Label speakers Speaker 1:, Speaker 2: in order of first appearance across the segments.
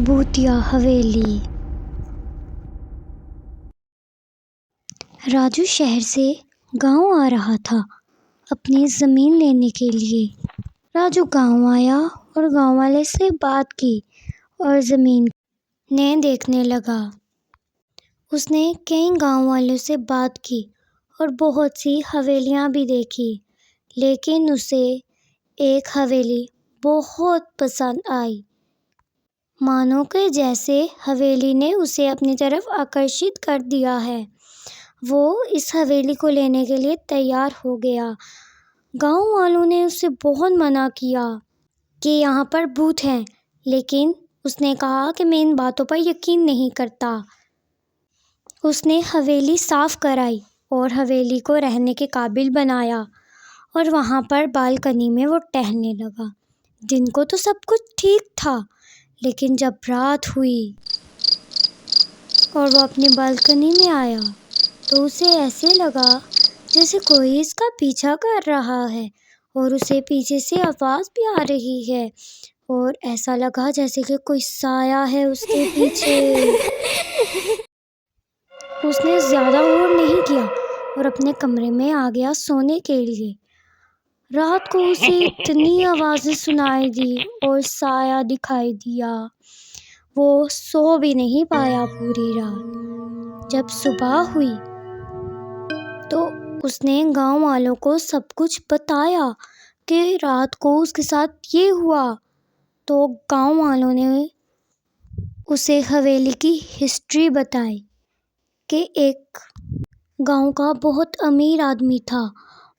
Speaker 1: بھوتیا حویلی۔ راجو شہر سے گاؤں آ رہا تھا اپنی زمین لینے کے لیے۔ راجو گاؤں آیا اور گاؤں والے سے بات کی اور زمین نے دیکھنے لگا۔ اس نے کئی گاؤں والوں سے بات کی اور بہت سی حویلیاں بھی دیکھی، لیکن اسے ایک حویلی بہت پسند آئی۔ مانو کہ جیسے حویلی نے اسے اپنی طرف آکرشت کر دیا ہے۔ وہ اس حویلی کو لینے کے لیے تیار ہو گیا۔ گاؤں والوں نے اسے بہت منع کیا کہ یہاں پر بھوت ہیں، لیکن اس نے کہا کہ میں ان باتوں پر یقین نہیں کرتا۔ اس نے حویلی صاف کرائی اور حویلی کو رہنے کے قابل بنایا اور وہاں پر بالکنی میں وہ ٹہلنے لگا۔ دن کو تو سب کچھ ٹھیک تھا، لیکن جب رات ہوئی اور وہ اپنی بالکنی میں آیا تو اسے ایسے لگا جیسے کوئی اس کا پیچھا کر رہا ہے اور اسے پیچھے سے آواز بھی آ رہی ہے، اور ایسا لگا جیسے کہ کوئی سایہ ہے اس کے پیچھے۔ اس نے زیادہ غور نہیں کیا اور اپنے کمرے میں آ گیا سونے کے لیے۔ رات کو اسے اتنی آوازیں سنائی دی اور سایہ دکھائی دیا، وہ سو بھی نہیں پایا پوری رات۔ جب صبح ہوئی تو اس نے گاؤں والوں کو سب کچھ بتایا کہ رات کو اس کے ساتھ یہ ہوا، تو گاؤں والوں نے اسے حویلی کی ہسٹری بتائی کہ ایک گاؤں کا بہت امیر آدمی تھا،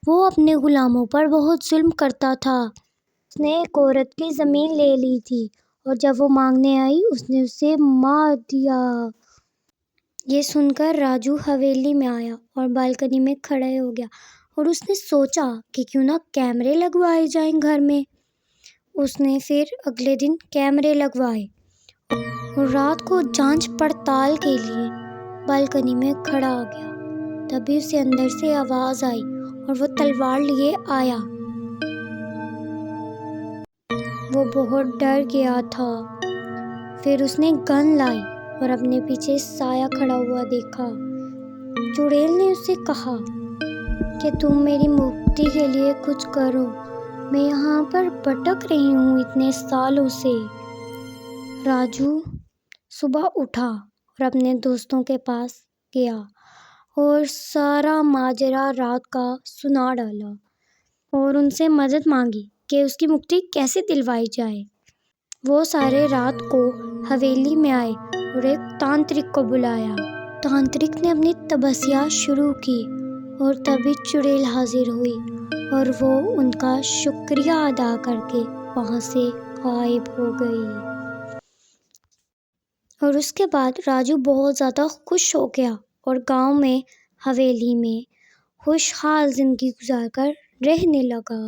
Speaker 1: وہ اپنے غلاموں پر بہت ظلم کرتا تھا۔ اس نے ایک عورت کی زمین لے لی تھی اور جب وہ مانگنے آئی اس نے اسے مار دیا۔ یہ سن کر راجو حویلی میں آیا اور بالکنی میں کھڑا ہو گیا اور اس نے سوچا کہ کیوں نہ کیمرے لگوائے جائیں گھر میں۔ اس نے پھر اگلے دن کیمرے لگوائے اور رات کو جانچ پڑتال کے لیے بالکنی میں کھڑا ہو گیا۔ تبھی اسے اندر سے آواز آئی اور وہ تلوار لیے آیا۔ وہ بہت ڈر گیا تھا۔ پھر اس نے گن لائی اور اپنے پیچھے سایہ کھڑا ہوا دیکھا۔ چڑیل نے اس سے کہا کہ تم میری مکتی کے لیے کچھ کرو، میں یہاں پر بھٹک رہی ہوں اتنے سالوں سے۔ راجو صبح اٹھا اور اپنے دوستوں کے پاس گیا اور سارا ماجرا رات کا سنا ڈالا اور ان سے مدد مانگی کہ اس کی مکتی کیسے دلوائی جائے۔ وہ سارے رات کو حویلی میں آئے اور ایک تانترک کو بلایا۔ تانترک نے اپنی تپسیا شروع کی اور تبھی چڑیل حاضر ہوئی اور وہ ان کا شکریہ ادا کر کے وہاں سے غائب ہو گئی۔ اور اس کے بعد راجو بہت زیادہ خوش ہو گیا اور گاؤں میں حویلی میں خوشحال زندگی گزار کر رہنے لگا۔